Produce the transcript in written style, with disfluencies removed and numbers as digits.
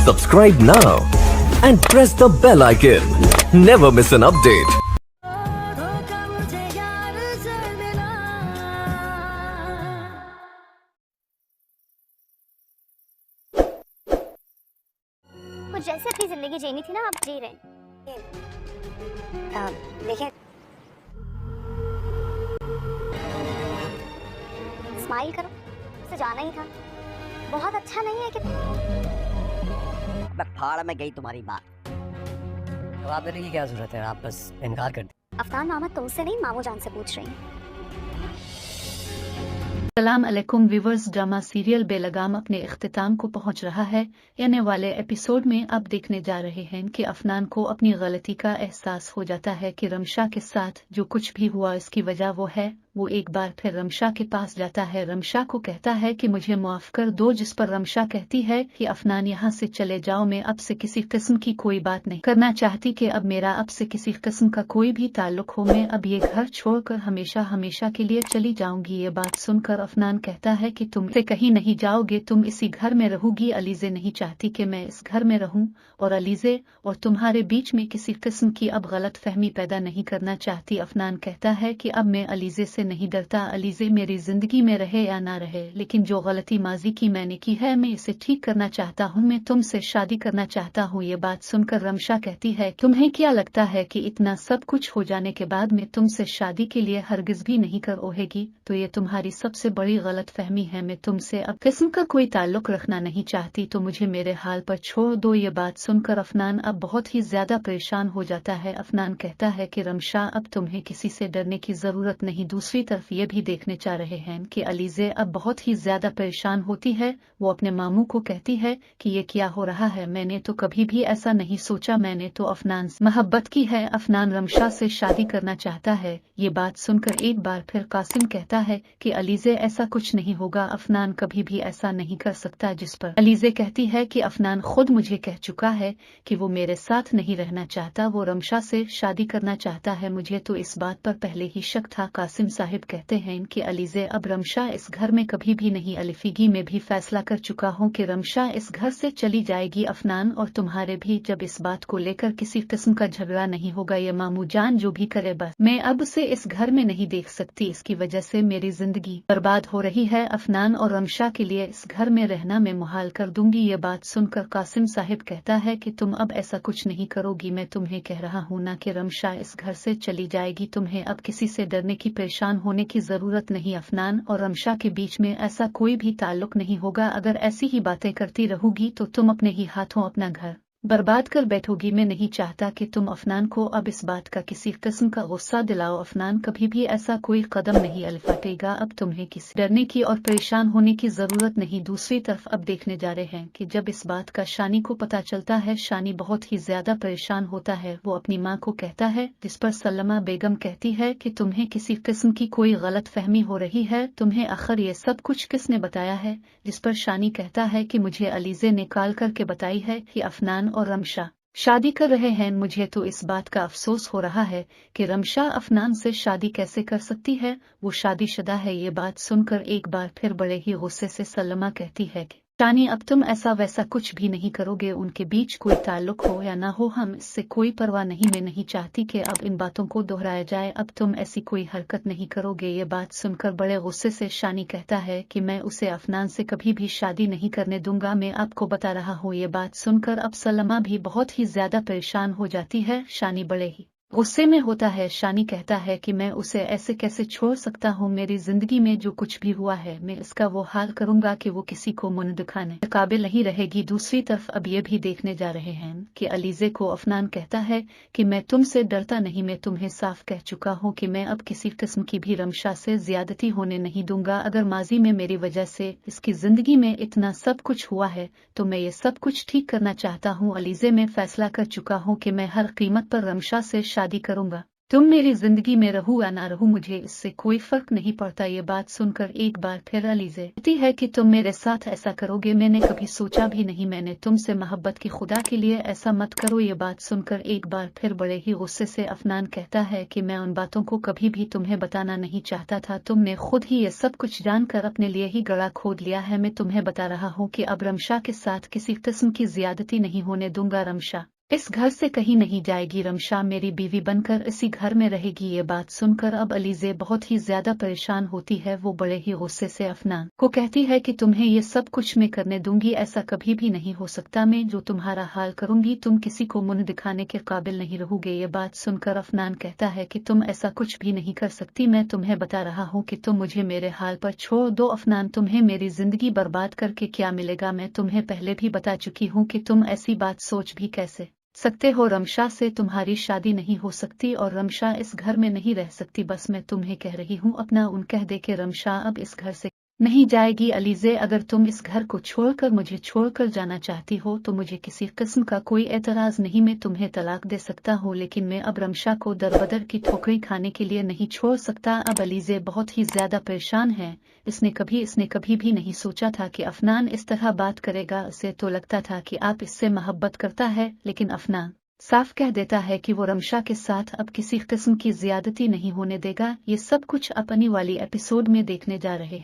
Subscribe now and press the bell icon. Never miss an update. कुछ जैसे अपनी जिंदगी जीनी थी ना, आप जी रहे हैं। देखिए, स्माइल करो, उसे जाना ही था। बहुत अच्छा नहीं है कि फाड़ में गई तुम्हारी बात। जवाब देने की क्या जरूरत है, आप बस इनकार कर दो। अफनान मामा तुमसे नहीं, मामू जान से पूछ रही हैं। सलाम अलैकुम व्यूवर्स, ड्रामा सीरियल बेलगाम अपने इख्तिताम को पहुंच रहा है। आने वाले एपिसोड में आप देखने जा रहे हैं कि अफनान को अपनी गलती का एहसास हो जाता है कि रमशा के साथ जो कुछ भी हुआ इसकी वजह वो है। वो एक बार फिर रमशा के पास जाता है, रमशा को कहता है कि मुझे माफ कर दो, जिस पर रमशा कहती है कि अफनान यहाँ से चले जाओ, मैं अब से किसी किस्म की कोई बात नहीं करना चाहती कि अब मेरा अब से किसी किस्म का कोई भी ताल्लुक हो, मैं अब ये घर छोड़कर हमेशा हमेशा के लिए चली जाऊंगी। ये बात सुनकर अफनान कहता है कि तुम से कहीं नहीं जाओगे, तुम इसी घर में रहोगी। अलीजे नहीं चाहती कि मैं इस घर में रहूं और अलीजे और तुम्हारे बीच में किसी किस्म की अब गलत फहमी पैदा नहीं करना चाहती। अफनान कहता है कि अब मैं अलीजे से नहीं डरता, अलीजे मेरी जिंदगी में रहे या ना रहे, लेकिन जो गलती माजी की मैंने की है मैं इसे ठीक करना चाहता हूँ, मैं तुमसे शादी करना चाहता हूँ। ये बात सुनकर रमशा कहती है, तुम्हें क्या लगता है कि इतना सब कुछ हो जाने के बाद मैं तुमसे शादी के लिए हरगिज भी नहीं कर ओहेगी? तो ये तुम्हारी सबसे बड़ी गलत फहमी है, मैं तुमसे अब किस्म का कोई ताल्लुक रखना नहीं चाहती, तो मुझे मेरे हाल पर छोड़ दो। ये बात सुनकर अफनान अब बहुत ही ज्यादा परेशान हो जाता है। अफनान कहता है कि रमशा अब तुम्हें किसी से डरने की जरूरत नहीं। दूसरी तरफ ये भी देखने जा रहे हैं कि अलीजे अब बहुत ही ज्यादा परेशान होती है। वो अपने मामू को कहती है कि ये क्या हो रहा है, मैंने तो कभी भी ऐसा नहीं सोचा, मैंने तो अफनान से मोहब्बत की है, अफनान रमशा से शादी करना चाहता है। ये बात सुनकर एक बार फिर कासिम कहता है कि अलीजे ऐसा कुछ नहीं होगा, अफनान कभी भी ऐसा नहीं कर सकता। जिस पर अलीजे कहती है कि अफनान खुद मुझे कह चुका है कि वो मेरे साथ नहीं रहना चाहता, वो रमशा से शादी करना चाहता है। मुझे तो इस बात पर पहले ही शक था। कासिम साहिब कहते हैं कि अलीजे अब रमशा इस घर में कभी भी नहीं अलिफिगी, मैं भी फैसला कर चुका हूँ कि रमशा इस घर से चली जाएगी। अफनान और तुम्हारे भी जब इस बात को लेकर किसी किस्म का झगड़ा नहीं होगा, ये मामू जान जो भी करे बस मैं अब से इस घर में नहीं देख सकती, इसकी वजह से मेरी जिंदगी बर्बाद हो रही है। अफनान और रमशा के लिए इस घर में रहना मैं मुहाल कर दूंगी। ये बात सुनकर कासिम साहिब कहता है कि तुम अब ऐसा कुछ नहीं करोगी, मैं तुम्हें कह रहा हूँ ना कि रमशा इस घर से चली जाएगी, तुम्हें अब किसी से डरने की परेशान होने की जरूरत नहीं। अफनान और रमशा के बीच में ऐसा कोई भी ताल्लुक नहीं होगा, अगर ऐसी ही बातें करती रहोगी तो तुम अपने ही हाथों अपना घर बर्बाद कर बैठोगी। मैं नहीं चाहता कि तुम अफनान को अब इस बात का किसी किस्म का गुस्सा दिलाओ, अफनान कभी भी ऐसा कोई कदम नहीं उठाएगा, अब तुम्हें किसी डरने की और परेशान होने की जरूरत नहीं। दूसरी तरफ अब देखने जा रहे हैं कि जब इस बात का शानी को पता चलता है, शानी बहुत ही ज्यादा परेशान होता है। वो अपनी माँ को कहता है, जिस पर सलमा बेगम कहती है कि तुम्हें किसी किस्म की कोई गलत फहमी हो रही है, तुम्हें आखिर ये सब कुछ किसने बताया है? जिस पर शानी कहता है कि मुझे अलीजे ने कॉल करके बताई है कि अफनान और रमशा शादी कर रहे हैं। मुझे तो इस बात का अफसोस हो रहा है कि रमशा अफनान से शादी कैसे कर सकती है, वो शादीशुदा है। ये बात सुनकर एक बार फिर बड़े ही गुस्से से सलमा कहती है कि शानी अब तुम ऐसा वैसा कुछ भी नहीं करोगे, उनके बीच कोई ताल्लुक हो या ना हो हम इससे कोई परवाह नहीं, मैं नहीं चाहती कि अब इन बातों को दोहराया जाए, अब तुम ऐसी कोई हरकत नहीं करोगे। ये बात सुनकर बड़े गुस्से से शानी कहता है कि मैं उसे अफनान से कभी भी शादी नहीं करने दूंगा, मैं आपको बता रहा हूँ। ये बात सुनकर अब सलमा भी बहुत ही ज्यादा परेशान हो जाती है। शानी बड़े ही गुस्से में होता है। शानी कहता है कि मैं उसे ऐसे कैसे छोड़ सकता हूँ, मेरी जिंदगी में जो कुछ भी हुआ है मैं इसका वो हाल करूंगा कि वो किसी को मुंह दिखाने के काबिल नहीं रहेगी। दूसरी तरफ अब ये भी देखने जा रहे हैं कि अलीजे को अफनान कहता है कि मैं तुमसे डरता नहीं, मैं तुम्हें साफ कह चुका हूँ कि मैं अब किसी किस्म की भी रमशा से ज्यादती होने नहीं दूंगा। अगर माजी में मेरी वजह से इसकी जिंदगी में इतना सब कुछ हुआ है तो मैं ये सब कुछ ठीक करना चाहता हूँ। अलीजे में फैसला कर चुका हूँ कि मैं हर कीमत पर रमशा से शादी करूंगा। तुम मेरी जिंदगी में रहूं या ना रहूं मुझे इससे कोई फर्क नहीं पड़ता। ये बात सुनकर एक बार फिर अलीज़े कहती है कि तुम मेरे साथ ऐसा करोगे, मैंने कभी सोचा भी नहीं, मैंने तुमसे मोहब्बत की, खुदा के लिए ऐसा मत करो। ये बात सुनकर एक बार फिर बड़े ही गुस्से से अफनान कहता है कि मैं उन बातों को कभी भी तुम्हें बताना नहीं चाहता था, तुमने खुद ही ये सब कुछ जानकर अपने लिए ही गड़ा खोद लिया है। मैं तुम्हें बता रहा हूँ कि अब रमशा के साथ किसी किस्म की ज्यादती नहीं होने दूंगा। रमशा इस घर से कहीं नहीं जाएगी, रमशा मेरी बीवी बनकर इसी घर में रहेगी। ये बात सुनकर अब अलीज़े बहुत ही ज्यादा परेशान होती है। वो बड़े ही गुस्से से अफनान को कहती है कि तुम्हें ये सब कुछ मैं करने दूंगी, ऐसा कभी भी नहीं हो सकता। मैं जो तुम्हारा हाल करूंगी तुम किसी को मुंह दिखाने के काबिल नहीं रहोगे। ये बात सुनकर अफनान कहता है कि तुम ऐसा कुछ भी नहीं कर सकती, मैं तुम्हें बता रहा हूँ कि तुम मुझे मेरे हाल पर छोड़ दो। अफनान तुम्हें मेरी जिंदगी बर्बाद करके क्या मिलेगा, मैं तुम्हें पहले भी बता चुकी हूँ कि तुम ऐसी बात सोच भी कैसे सकते हो। रमशा से तुम्हारी शादी नहीं हो सकती और रमशा इस घर में नहीं रह सकती। बस मैं तुम्हें कह रही हूँ अपना उन कह दे के रमशा अब इस घर से नहीं जाएगी। अलीज़े अगर तुम इस घर को छोड़कर मुझे छोड़कर जाना चाहती हो तो मुझे किसी किस्म का कोई एतराज नहीं, मैं तुम्हें तलाक दे सकता हूँ, लेकिन मैं अब रमशा को दरबदर की ठोकरी खाने के लिए नहीं छोड़ सकता। अब अलीज़े बहुत ही ज्यादा परेशान है। इसने कभी भी नहीं सोचा था कि अफनान इस तरह बात करेगा। उसे तो लगता था कि आप इससे मोहब्बत करता है, लेकिन अफनान साफ कह देता है कि वो रमशा के साथ अब किसी किस्म की ज्यादती नहीं होने देगा। ये सब कुछ अपनी वाली एपिसोड में देखने जा रहे हैं।